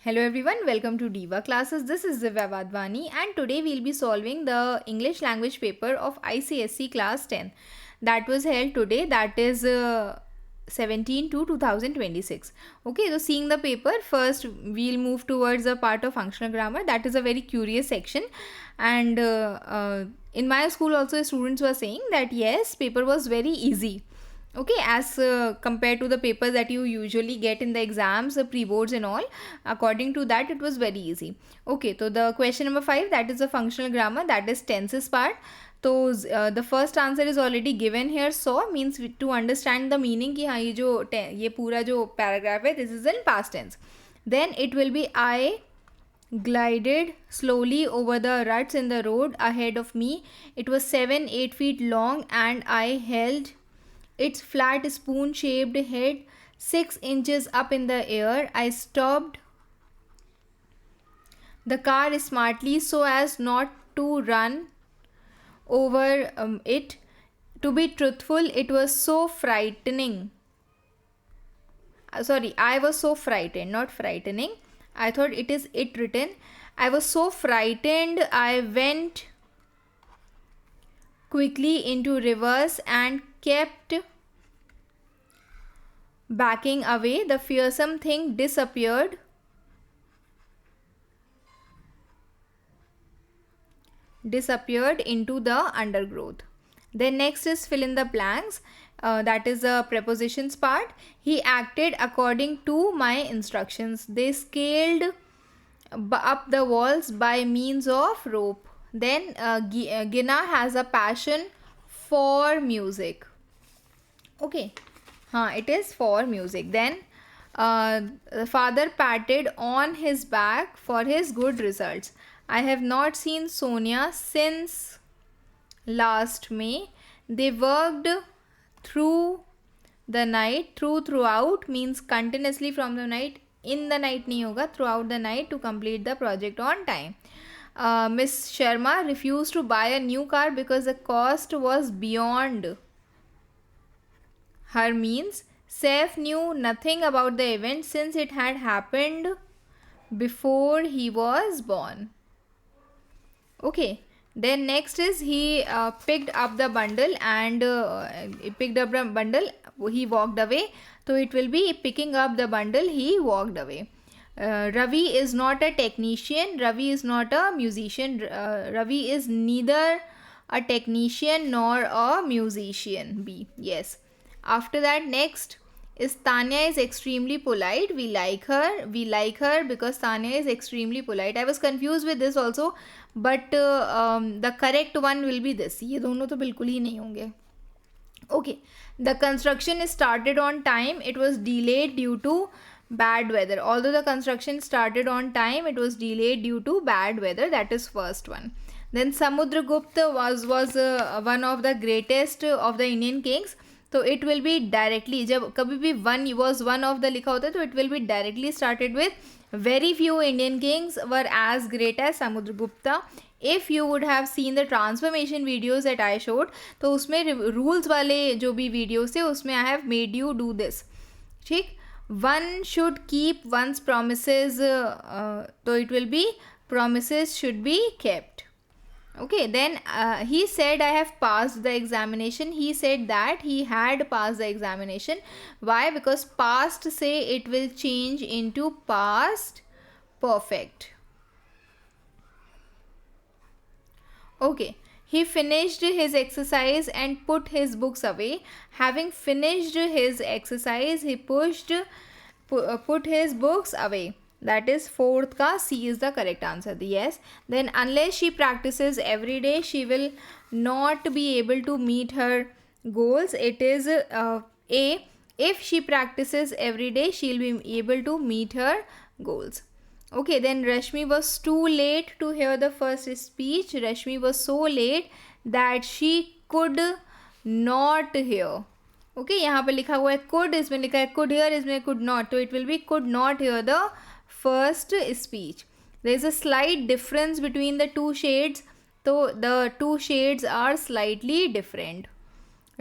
Hello everyone, welcome to Diva classes. This is Divya Vadvani and today we'll be solving the English language paper of ICSE class 10 that was held today, that is 17 to 2026. Okay, so seeing the paper, first we'll move towards a part of functional grammar. That is a very curious section, and in my school also students were saying that yes, paper was very easy. Okay, as compared to the papers that you usually get in the exams, the pre-boards and all, according to that it was very easy. Okay, so the question number 5, that is a functional grammar, that is tenses part. So the first answer is already given here. So means to understand the meaning कि हाँ ये पूरा जो paragraph है, this is in past tense. Then it will be I glided slowly over the ruts in the road ahead of me. It was 7-8 feet long and I held its flat spoon-shaped head 6 inches up in the air. I stopped the car smartly so as not to run over it. To be truthful, it was so frightening. I was so frightened, not frightening. I thought it is it written. I was so frightened, I went quickly into reverse and kept backing away. The fearsome thing disappeared into the undergrowth. Then next is fill in the blanks. That is the prepositions part. He acted according to my instructions. They scaled up the walls by means of rope. Then Gina has a passion for music. Okay, it is for music. Then the father patted on his back for his good results. I have not seen Sonia since last May. They worked through the night. Throughout means continuously from the night. In the night नहीं होगा, throughout the night to complete the project on time. Miss Sharma refused to buy a new car because the cost was beyond her means. Saif knew nothing about the event since it had happened before he was born. Okay, then next is he picked up the bundle and he walked away. So it will be picking up the bundle, he walked away. Ravi is not a technician. Ravi is not a musician. Ravi is neither a technician nor a musician. B. Yes. After that, next is Tanya is extremely polite. We like her. We like her because Tanya is extremely polite. I was confused with this also, but the correct one will be this. ये दोनों तो बिल्कुल ही नहीं होंगे. Okay. The construction is started on time. It was delayed due to bad weather. Although the construction started on time, it was delayed due to bad weather. That is first one. Then Samudragupta was one of the greatest of the Indian kings. तो it will be directly, जब कभी भी one of the लिखा होता है तो it will be directly started with very few Indian kings were as great as Samudragupta. If you would have seen the transformation videos that I showed, तो उसमें rules वाले जो भी videos थे उसमें I have made you do this. ठीक, one should keep one's promises, so it will be promises should be kept. Okay, then he said I have passed the examination. He said that he had passed the examination. Why? Because past say it will change into past perfect. Okay, he finished his exercise and put his books away. Having finished his exercise, he put his books away. That is fourth ka C is the correct answer. Yes. Then unless she practices every day, she will not be able to meet her goals. It is A. If she practices every day, she will be able to meet her goals. Okay, then Rashmi was too late to hear the first speech. Rashmi was so late that she could not hear. Okay, यहाँ पे लिखा हुआ है could, इसमें लिखा है could hear, इसमें could not. So it will be could not hear the first speech. There is a slight difference between the two shades. So the two shades are slightly different.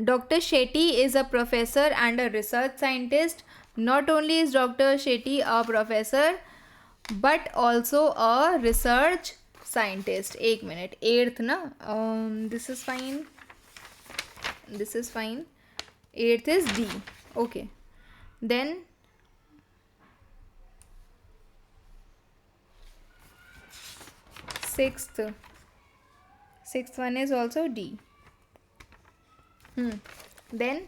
Dr. Shetty is a professor and a research scientist. Not only is Dr. Shetty a professor, but also a research scientist. एक minute, eighth ना, this is fine, this is fine, eighth is D. Okay, then sixth one is also D. Then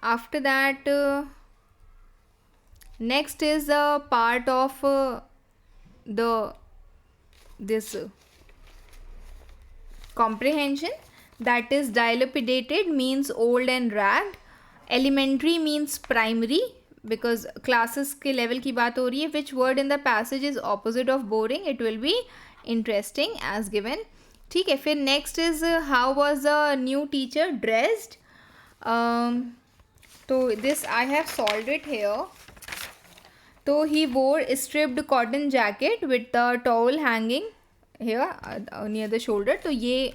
after that, next is a part of the this comprehension, that is dilapidated means old and ragged, elementary means primary, because classes के level की बात हो रही है. Which word in the passage is opposite of boring? It will be interesting as given. ठीक है. फिर next is how was the new teacher dressed? तो this I have solved it here. तो he wore a stripped cotton jacket with the towel hanging here near the shoulder. तो ये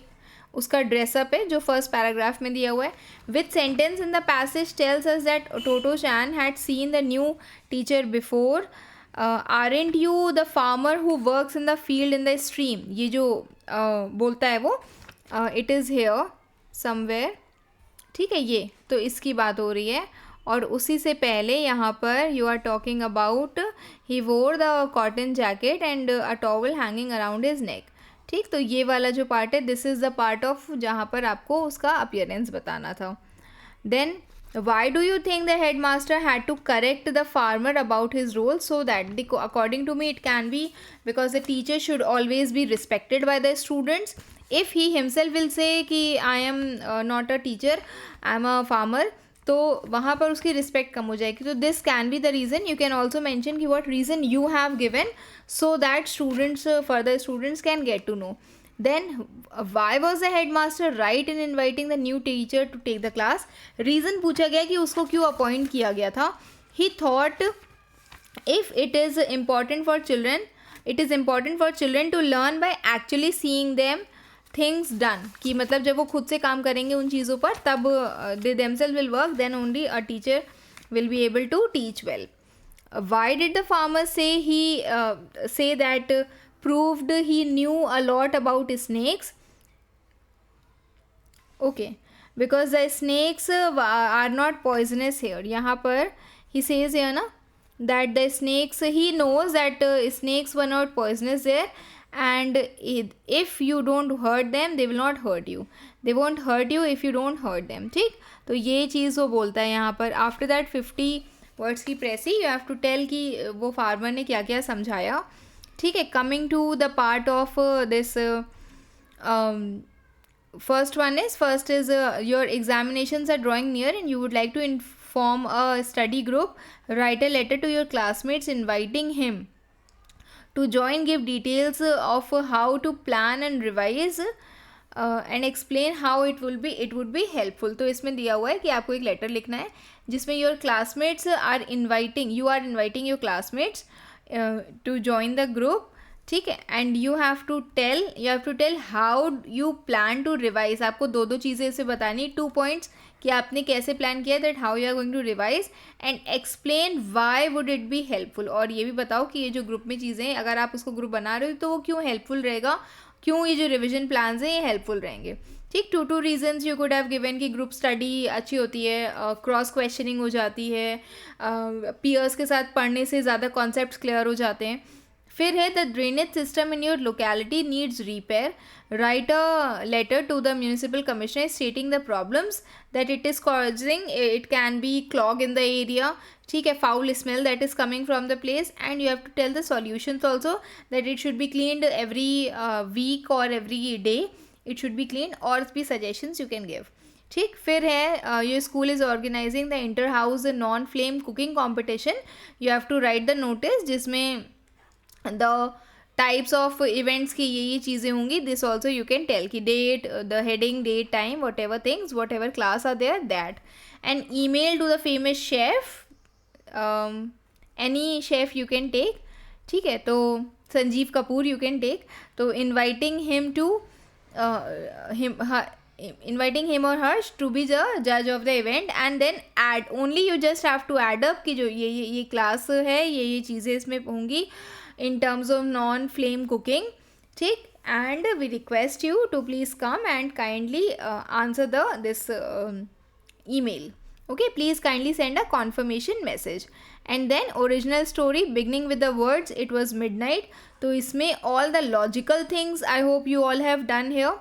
उसका dress up है जो फर्स्ट पैराग्राफ में दिया हुआ है. विच sentence in the passage tells us that toto chain had seen the new teacher before. Aren't you the farmer who works in the field in the stream. ये जो बोलता है वो इट इज़ हेयर समवेयर. ठीक है. ये तो इसकी बात हो रही है. और उसी से पहले यहाँ पर you are talking about he wore the cotton jacket and a towel hanging around his neck. ठीक. तो ये वाला जो पार्ट है this is the part of जहाँ पर आपको उसका अपीयरेंस बताना था. Then why do you think the headmaster had to correct the farmer about his role? So that according to me it can be because the teacher should always be respected by the students. If he himself will say कि I am not a teacher, I am a farmer, तो वहाँ पर उसकी respect कम हो जाएगी. तो this can be the reason. You can also mention कि what reason you have given so that students further students can get to know. Then why was the headmaster right in inviting the new teacher to take the class? Reason पूछा गया कि उसको क्यों appoint किया गया था. He thought if it is important for children to learn by actually seeing them things done. कि मतलब जब वो खुद से काम करेंगे उन चीज़ों पर तब they themselves will work, then only a teacher will be able to teach well. Why did the farmer say that proved he knew a lot about snakes? Okay, because the snakes are not poisonous here. यहाँ पर he says here ना that the snakes, he knows that snakes were not poisonous there, and if you don't hurt them they will not hurt you. They won't hurt you if you don't hurt them. ठीक. तो ये चीज़ वो बोलता है यहाँ पर. After that 50 words की precis you have to tell कि वो फार्मर ने क्या क्या समझाया. ठीक है. Coming to the part of this first is your examinations are drawing near and you would like to form a study group. Write a letter to your classmates inviting him to join. Give details of how to plan and revise and explain how it would be helpful. तो इसमें दिया हुआ है कि आपको एक letter लिखना है जिसमें your classmates are inviting your classmates to join the group. ठीक है. And you have to tell how you plan to revise. आपको दो चीज़ें इसे बतानी, 2 points कि आपने कैसे प्लान किया, that how you are going to revise, and explain why would it be helpful. और ये भी बताओ कि ये जो ग्रुप में चीज़ें हैं अगर आप उसको ग्रुप बना रहे हो तो वो क्यों हेल्पफुल रहेगा, क्यों ये जो रिविजन प्लान्स हैं ये हेल्पफुल रहेंगे. ठीक. 2 reasons you could have given कि ग्रुप स्टडी अच्छी होती है, क्रॉस क्वेश्चनिंग हो जाती है, पीयर्स के साथ पढ़ने से ज़्यादा कॉन्सेप्ट्स क्लियर हो जाते हैं. फिर है the drainage system in your locality needs repair. Write a letter to the municipal commissioner stating the problems that it is causing. It can be clog in the area. ठीक है. Foul smell that is coming from the place, and you have to tell the solutions also that it should be cleaned every week और every day. It should be clean और भी suggestions you can give. ठीक. फिर है your school is organising the inter house non flame cooking competition. You have to write the notice जिसमें the types of events की ये चीज़ें होंगी. This also you can tell कि date, the heading, date, time, whatever class are there that. And email to the famous chef, any chef you can take. ठीक है. तो Sanjeev Kapoor you can take. तो inviting him or her to be the judge of the event, and then add only you just have to add up कि जो ये class है ये चीज़ें इसमें होंगी. in terms of non-flame cooking. ठीक, and we request you to please come and kindly answer this email. Okay, please kindly send a confirmation message. And then original story beginning with the words it was midnight. तो इसमें all the logical things I hope you all have done here.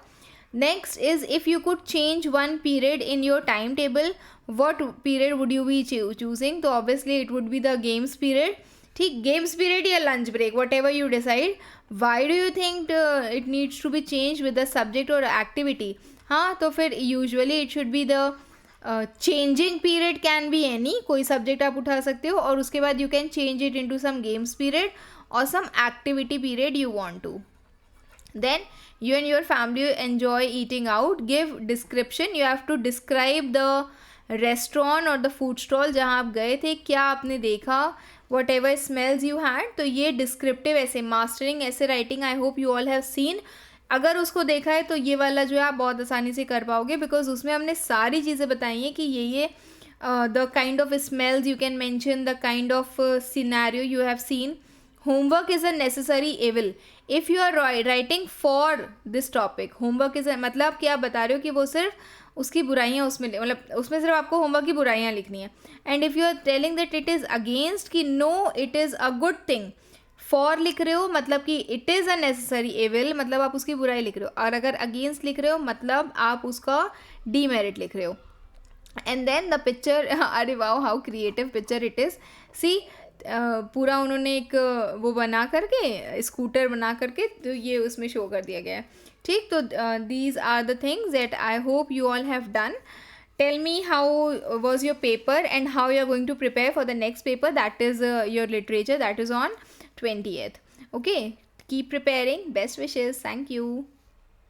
Next is, if you could change one period in your timetable, what period would you be choosing? तो obviously it would be the games period. ठीक, games period या lunch break, whatever you decide. Why do you think it needs to be changed with the subject or activity? हाँ, तो फिर usually it should be the changing period can be any, कोई subject आप उठा सकते हो और उसके बाद you can change it into some games period or some activity period you want to. Then you and your family enjoy eating out. Give description. You have to describe the restaurant or the food stall जहाँ आप गए थे, क्या आपने देखा, whatever smells you had. तो ये descriptive ऐसे mastering ऐसे writing I hope you all have seen. अगर उसको देखा है तो ये वाला जो है आप बहुत आसानी से कर पाओगे, बिकॉज उसमें हमने सारी चीज़ें बताई हैं कि ये the kind of smells you can mention, the kind of scenario you have seen. Homework is a necessary evil if you are writing for this topic. Homework is मतलब कि आप बता रहे हो कि वो सिर्फ उसकी बुराइयाँ उसमें मतलब उसमें सिर्फ आपको होमवर्क की बुराइयाँ लिखनी है. And if you are telling that it is against कि no it is a good thing. For लिख रहे हो मतलब कि it is a necessary evil, मतलब आप उसकी बुराई लिख रहे हो. और अगर अगेंस्ट लिख रहे हो मतलब आप उसका डीमेरिट लिख रहे हो. एंड देन द पिक्चर, अरे wow how creative picture it is. See पूरा उन्होंने एक वो बना करके स्कूटर बना करके तो ये उसमें शो कर दिया गया है. ठीक, तो these are the things that I hope you all have done. Tell me how was your paper and how you are going to prepare for the next paper, that is your literature, that is on 20th. Okay, keep preparing. Best wishes. Thank you.